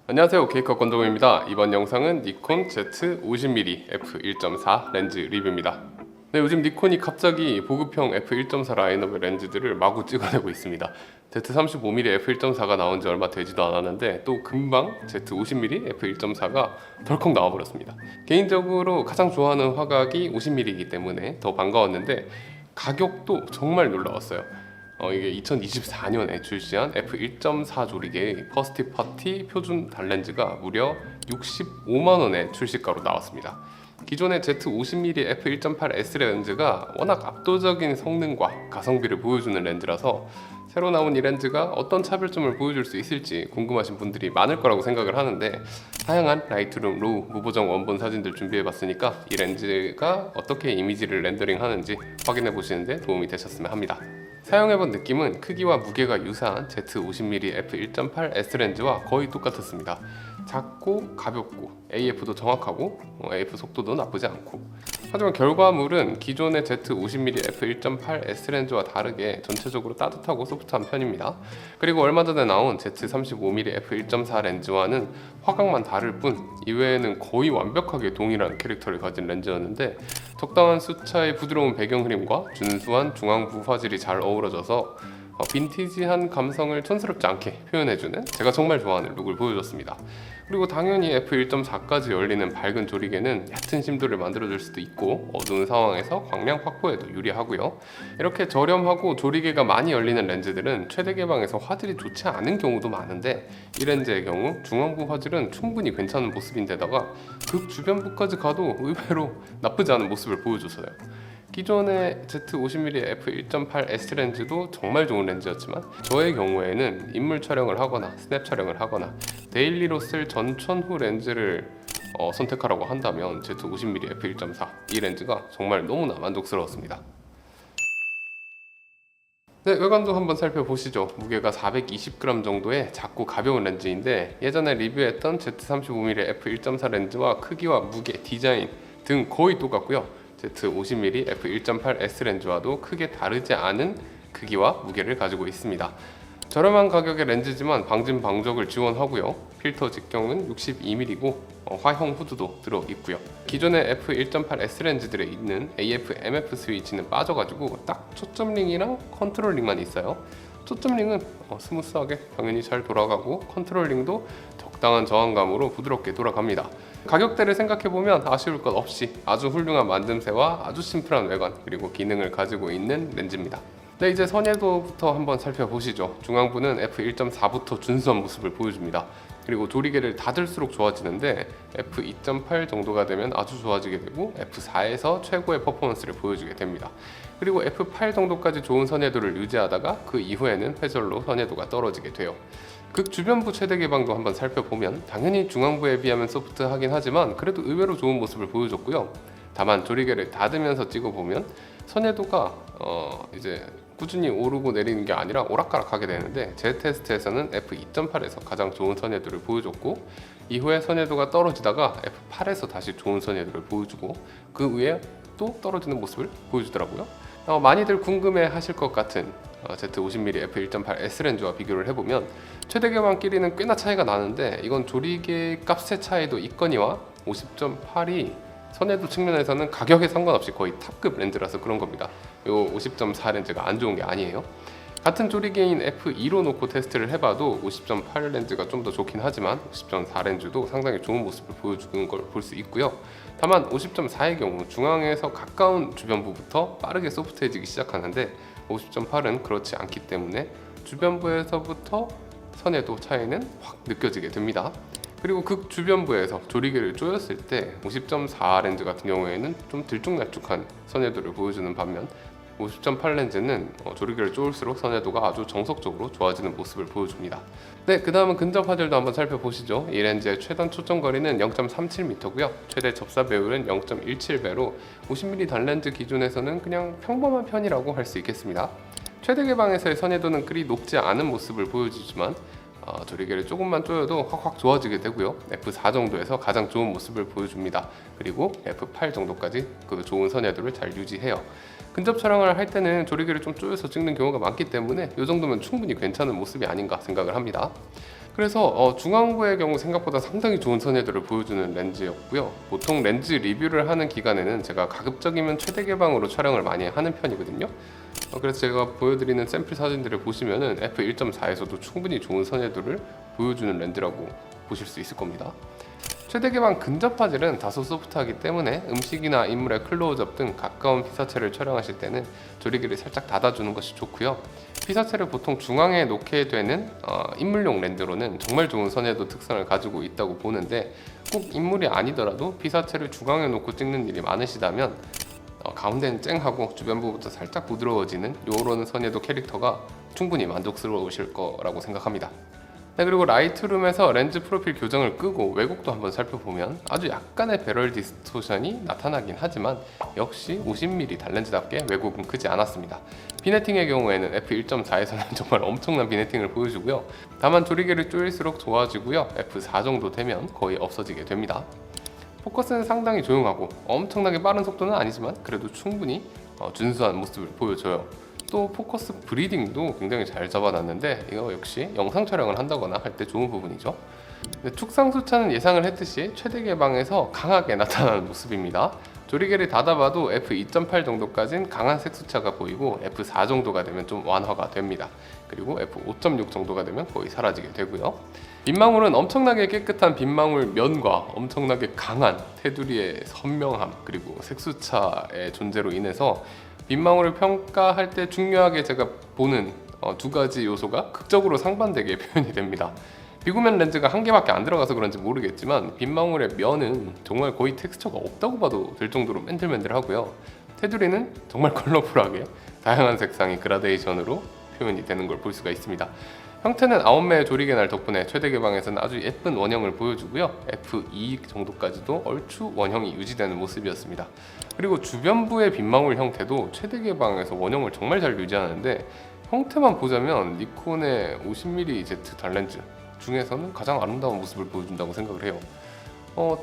안녕하세요, 케이커 권동우입니다. 이번 영상은 니콘 Z50mm f1.4 렌즈 리뷰입니다. 네, 요즘 니콘이 갑자기 보급형 f1.4 라인업의 렌즈들을 마구 찍어내고 있습니다. Z35mm f1.4가 나온 지 얼마 되지도 않았는데 또 금방 Z50mm f1.4가 덜컥 나와버렸습니다. 개인적으로 가장 좋아하는 화각이 50mm이기 때문에 더 반가웠는데 가격도 정말 놀라웠어요. 이게 2024년에 출시한 f1.4 조리개의 퍼스트 파티 표준 단렌즈가 무려 65만 원에 출시가로 나왔습니다. 기존의 Z50mm f1.8S 렌즈가 워낙 압도적인 성능과 가성비를 보여주는 렌즈라서 새로 나온 이 렌즈가 어떤 차별점을 보여줄 수 있을지 궁금하신 분들이 많을 거라고 생각을 하는데, 다양한 라이트룸, 로우, 무보정 원본 사진들 준비해봤으니까 이 렌즈가 어떻게 이미지를 렌더링 하는지 확인해 보시는데 도움이 되셨으면 합니다. 사용해본 느낌은 크기와 무게가 유사한 Z50mm f1.8S 렌즈와 거의 똑같았습니다. 작고 가볍고 AF도 정확하고 AF 속도도 나쁘지 않고, 하지만 결과물은 기존의 Z50mm f1.8S 렌즈와 다르게 전체적으로 따뜻하고 소프트한 편입니다. 그리고 얼마 전에 나온 Z35mm f1.4 렌즈와는 화각만 다를 뿐 이외에는 거의 완벽하게 동일한 캐릭터를 가진 렌즈였는데, 적당한 수차의 부드러운 배경 흐림과 준수한 중앙부 화질이 잘 어우러져서 빈티지한 감성을 촌스럽지 않게 표현해주는 제가 정말 좋아하는 룩을 보여줬습니다. 그리고 당연히 f1.4까지 열리는 밝은 조리개는 얕은 심도를 만들어줄 수도 있고 어두운 상황에서 광량 확보에도 유리하고요. 이렇게 저렴하고 조리개가 많이 열리는 렌즈들은 최대 개방에서 화질이 좋지 않은 경우도 많은데, 이 렌즈의 경우 중앙부 화질은 충분히 괜찮은 모습인데다가 극 주변부까지 가도 의외로 나쁘지 않은 모습을 보여줘서요. 기존의 Z50mm f1.8S 렌즈도 정말 좋은 렌즈였지만 저의 경우에는 인물 촬영을 하거나 스냅 촬영을 하거나 데일리로 쓸 전천 후 렌즈를 선택하라고 한다면 Z50mm f1.4 이 렌즈가 정말 너무나 만족스러웠습니다. 네, 외관도 한번 살펴보시죠. 무게가 420g 정도의 작고 가벼운 렌즈인데, 예전에 리뷰했던 Z35mm f1.4 렌즈와 크기와 무게, 디자인 등 거의 똑같고요. Z50mm f1.8S 렌즈와도 크게 다르지 않은 크기와 무게를 가지고 있습니다. 저렴한 가격의 렌즈지만 방진 방적을 지원하고요. 필터 직경은 62mm고 화형 후드도 들어있고요. 기존의 f1.8S 렌즈들에 있는 AF/MF 스위치는 빠져가지고 딱 초점링이랑 컨트롤링만 있어요. 초점링은 스무스하게 당연히 잘 돌아가고, 컨트롤링도 적당한 저항감으로 부드럽게 돌아갑니다. 가격대를 생각해보면 아쉬울 것 없이 아주 훌륭한 만듦새와 아주 심플한 외관, 그리고 기능을 가지고 있는 렌즈입니다. 네, 이제 선예도부터 한번 살펴보시죠. 중앙부는 f1.4부터 준수한 모습을 보여줍니다. 그리고 조리개를 닫을수록 좋아지는데 f2.8 정도가 되면 아주 좋아지게 되고 f4에서 최고의 퍼포먼스를 보여주게 됩니다. 그리고 f8 정도까지 좋은 선예도를 유지하다가 그 이후에는 회절로 선예도가 떨어지게 돼요. 극 주변부 최대 개방도 한번 살펴보면 당연히 중앙부에 비하면 소프트하긴 하지만 그래도 의외로 좋은 모습을 보여줬고요. 다만 조리개를 닫으면서 찍어보면 선예도가 이제 꾸준히 오르고 내리는 게 아니라 오락가락하게 되는데, 제 테스트에서는 f2.8에서 가장 좋은 선예도를 보여줬고, 이후에 선예도가 떨어지다가 f8에서 다시 좋은 선예도를 보여주고 그 위에 또 떨어지는 모습을 보여주더라고요. 많이들 궁금해 하실 것 같은 Z50mm f1.8S 렌즈와 비교를 해보면 최대 개방끼리는 꽤나 차이가 나는데, 이건 조리개 값의 차이도 있거니와 50.8이 선예도 측면에서는 가격에 상관없이 거의 탑급 렌즈라서 그런 겁니다. 요 50.4 렌즈가 안 좋은 게 아니에요. 같은 조리개인 f2로 놓고 테스트를 해봐도 50.8 렌즈가 좀 더 좋긴 하지만 50.4 렌즈도 상당히 좋은 모습을 보여주는 걸 볼 수 있고요. 다만 50.4의 경우 중앙에서 가까운 주변부부터 빠르게 소프트해지기 시작하는데, 50.8은 그렇지 않기 때문에 주변부에서부터 선예도 차이는 확 느껴지게 됩니다. 그리고 극 주변부에서 조리개를 조였을 때 50.4 렌즈 같은 경우에는 좀 들쭉날쭉한 선예도를 보여주는 반면 50.8 렌즈는 조리개를 쪼을수록 선예도가 아주 정석적으로 좋아지는 모습을 보여줍니다. 네, 그 다음은 근접 화질도 한번 살펴보시죠. 이 렌즈의 최단 초점 거리는 0.37m고요. 최대 접사 배율은 0.17배로 50mm 단렌즈 기준에서는 그냥 평범한 편이라고 할 수 있겠습니다. 최대 개방에서의 선예도는 그리 높지 않은 모습을 보여주지만 조리개를 조금만 조여도 확확 좋아지게 되고요. f4 정도에서 가장 좋은 모습을 보여줍니다. 그리고 f8 정도까지 그 좋은 선예도를 잘 유지해요. 근접 촬영을 할 때는 조리개를 좀 조여서 찍는 경우가 많기 때문에 이 정도면 충분히 괜찮은 모습이 아닌가 생각을 합니다. 그래서 중앙부의 경우 생각보다 상당히 좋은 선회도를 보여주는 렌즈였고요. 보통 렌즈 리뷰를 하는 기간에는 제가 가급적이면 최대 개방으로 촬영을 많이 하는 편이거든요. 그래서 제가 보여드리는 샘플 사진들을 보시면은 f1.4에서도 충분히 좋은 선회도를 보여주는 렌즈라고 보실 수 있을 겁니다. 최대 개방 근접 화질은 다소 소프트하기 때문에 음식이나 인물의 클로즈업 등 가까운 피사체를 촬영하실 때는 조리개를 살짝 닫아주는 것이 좋고요. 피사체를 보통 중앙에 놓게 되는 인물용 렌즈로는 정말 좋은 선회도 특성을 가지고 있다고 보는데, 꼭 인물이 아니더라도 피사체를 중앙에 놓고 찍는 일이 많으시다면 가운데는 쨍하고 주변부부터 살짝 부드러워지는 요런 선회도 캐릭터가 충분히 만족스러우실 거라고 생각합니다. 네, 그리고 라이트룸에서 렌즈 프로필 교정을 끄고 왜곡도 한번 살펴보면 아주 약간의 배럴 디스토션이 나타나긴 하지만 역시 50mm 단렌즈답게 왜곡은 크지 않았습니다. 비네팅의 경우에는 f1.4에서는 정말 엄청난 비네팅을 보여주고요. 다만 조리개를 조일수록 좋아지고요. f4 정도 되면 거의 없어지게 됩니다. 포커스는 상당히 조용하고 엄청나게 빠른 속도는 아니지만 그래도 충분히 준수한 모습을 보여줘요. 또 포커스 브리딩도 굉장히 잘 잡아놨는데 이거 역시 영상 촬영을 한다거나 할 때 좋은 부분이죠. 축상 수차는 예상을 했듯이 최대 개방에서 강하게 나타나는 모습입니다. 조리개를 닫아봐도 f2.8 정도까지는 강한 색수차가 보이고 f4 정도가 되면 좀 완화가 됩니다. 그리고 f5.6 정도가 되면 거의 사라지게 되고요. 빗망울은 엄청나게 깨끗한 빗망울 면과 엄청나게 강한 테두리의 선명함 그리고 색수차의 존재로 인해서 빗망울을 평가할 때 중요하게 제가 보는 두 가지 요소가 극적으로 상반되게 표현이 됩니다. 비구면 렌즈가 한 개밖에 안 들어가서 그런지 모르겠지만 빗망울의 면은 정말 거의 텍스처가 없다고 봐도 될 정도로 맨들맨들하고요. 테두리는 정말 컬러풀하게 다양한 색상의 그라데이션으로 표현이 되는 걸 볼 수가 있습니다. 형태는 9매의 조리개날 덕분에 최대 개방에서는 아주 예쁜 원형을 보여주고요. f2 정도까지도 얼추 원형이 유지되는 모습이었습니다. 그리고 주변부의 빗망울 형태도 최대 개방에서 원형을 정말 잘 유지하는데, 형태만 보자면 니콘의 50mm Z 단렌즈 중에서는 가장 아름다운 모습을 보여준다고 생각을 해요.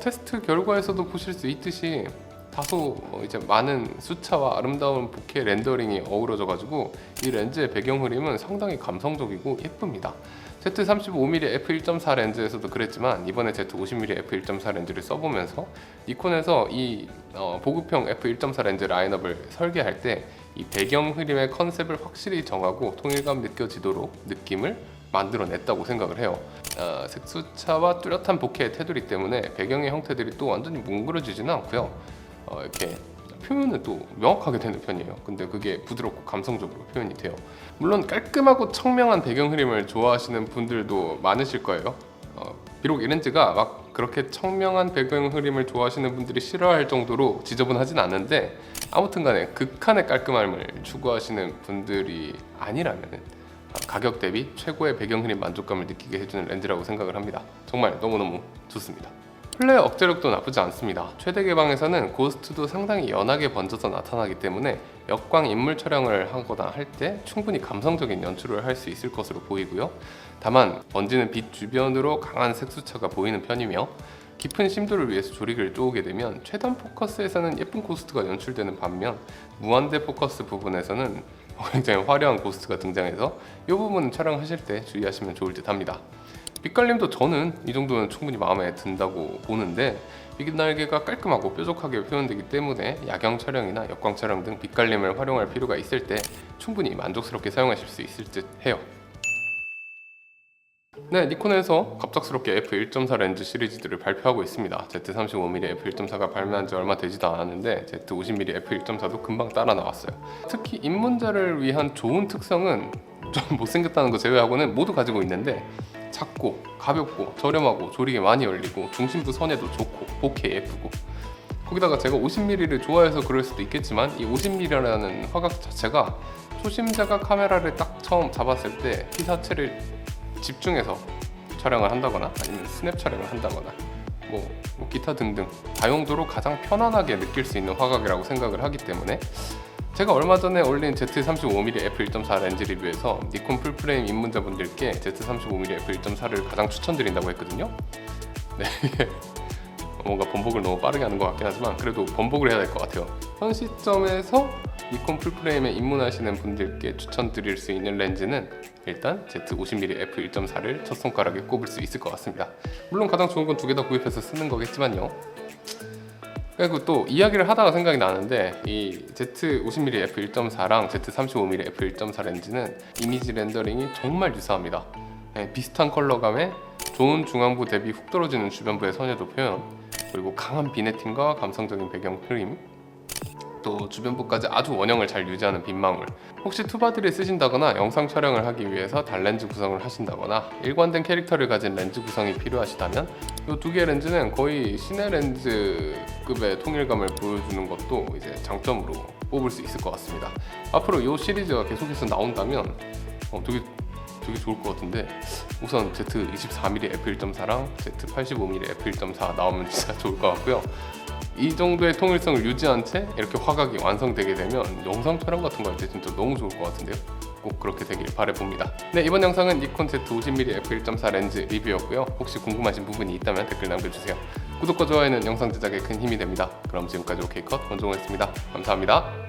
테스트 결과에서도 보실 수 있듯이 다소 이제 많은 수차와 아름다운 보케 렌더링이 어우러져가지고 이 렌즈의 배경 흐림은 상당히 감성적이고 예쁩니다. Z35mm f1.4 렌즈에서도 그랬지만 이번에 Z50mm f1.4 렌즈를 써보면서 니콘에서 이 보급형 f1.4 렌즈 라인업을 설계할 때 이 배경 흐림의 컨셉을 확실히 정하고 통일감 느껴지도록 느낌을 만들어냈다고 생각을 해요. 색수차와 뚜렷한 보케의 테두리 때문에 배경의 형태들이 또 완전히 뭉그러지지는 않고요. 이렇게 표현은 또 명확하게 되는 편이에요. 근데 그게 부드럽고 감성적으로 표현이 돼요. 물론 깔끔하고 청명한 배경 흐림을 좋아하시는 분들도 많으실 거예요. 비록 이 렌즈가 막 그렇게 청명한 배경 흐림을 좋아하시는 분들이 싫어할 정도로 지저분하진 않은데, 아무튼간에 극한의 깔끔함을 추구하시는 분들이 아니라면 가격 대비 최고의 배경 흐림 만족감을 느끼게 해주는 렌즈라고 생각을 합니다. 정말 너무너무 좋습니다. 플레어 억제력도 나쁘지 않습니다. 최대 개방에서는 고스트도 상당히 연하게 번져서 나타나기 때문에 역광 인물 촬영을 하거나 할 때 충분히 감성적인 연출을 할 수 있을 것으로 보이고요. 다만 번지는 빛 주변으로 강한 색수차가 보이는 편이며, 깊은 심도를 위해서 조리개를 쪼우게 되면 최단 포커스에서는 예쁜 고스트가 연출되는 반면 무한대 포커스 부분에서는 굉장히 화려한 고스트가 등장해서 이 부분 촬영하실 때 주의하시면 좋을 듯 합니다. 빛갈림도 저는 이 정도는 충분히 마음에 든다고 보는데, 빛날개가 깔끔하고 뾰족하게 표현되기 때문에 야경 촬영이나 역광 촬영 등 빛갈림을 활용할 필요가 있을 때 충분히 만족스럽게 사용하실 수 있을 듯 해요. 네, 니콘에서 갑작스럽게 f1.4 렌즈 시리즈들을 발표하고 있습니다. Z35mm f1.4가 발매한 지 얼마 되지도 않았는데 Z50mm f1.4도 금방 따라 나왔어요. 특히 입문자를 위한 좋은 특성은 좀 못생겼다는 거 제외하고는 모두 가지고 있는데, 작고 가볍고 저렴하고 조리개 많이 열리고 중심부 선에도 좋고 보케 예쁘고, 거기다가 제가 50mm를 좋아해서 그럴 수도 있겠지만 이 50mm라는 화각 자체가 초심자가 카메라를 딱 처음 잡았을 때 피사체를 집중해서 촬영을 한다거나 아니면 스냅 촬영을 한다거나 뭐 기타 등등 다용도로 가장 편안하게 느낄 수 있는 화각이라고 생각을 하기 때문에, 제가 얼마 전에 올린 Z35mm f1.4 렌즈 리뷰에서 니콘 풀프레임 입문자분들께 Z35mm f1.4를 가장 추천드린다고 했거든요. 네, 뭔가 번복을 너무 빠르게 하는 것 같긴 하지만 그래도 번복을 해야 될 것 같아요. 현 시점에서 니콘 풀프레임에 입문하시는 분들께 추천드릴 수 있는 렌즈는 일단 Z50mm f1.4를 첫 손가락에 꼽을 수 있을 것 같습니다. 물론 가장 좋은 건 두 개 다 구입해서 쓰는 거겠지만요. 그리고 또 이야기를 하다가 생각이 나는데 이 Z50mm f1.4랑 Z35mm f1.4 렌즈는 이미지 렌더링이 정말 유사합니다. 네, 비슷한 컬러감에 좋은 중앙부 대비 훅 떨어지는 주변부의 선여도 표현, 그리고 강한 비네팅과 감성적인 배경 흐림, 또 주변부까지 아주 원형을 잘 유지하는 빗망울. 혹시 투바디를 쓰신다거나 영상 촬영을 하기 위해서 단렌즈 구성을 하신다거나 일관된 캐릭터를 가진 렌즈 구성이 필요하시다면 이 두 개의 렌즈는 거의 신의 렌즈급의 통일감을 보여주는 것도 이제 장점으로 뽑을 수 있을 것 같습니다. 앞으로 이 시리즈가 계속해서 나온다면 되게 좋을 것 같은데, 우선 Z24mm f1.4랑 Z85mm f1.4 나오면 진짜 좋을 것 같고요. 이 정도의 통일성을 유지한 채 이렇게 화각이 완성되게 되면 영상 촬영 같은 거 할 때 진짜 너무 좋을 것 같은데요. 꼭 그렇게 되길 바라봅니다. 네, 이번 영상은 니콘 Z50mm f1.4 렌즈 리뷰였고요. 혹시 궁금하신 부분이 있다면 댓글 남겨주세요. 구독과 좋아요는 영상 제작에 큰 힘이 됩니다. 그럼 지금까지 OK컷 원종호였습니다. 감사합니다.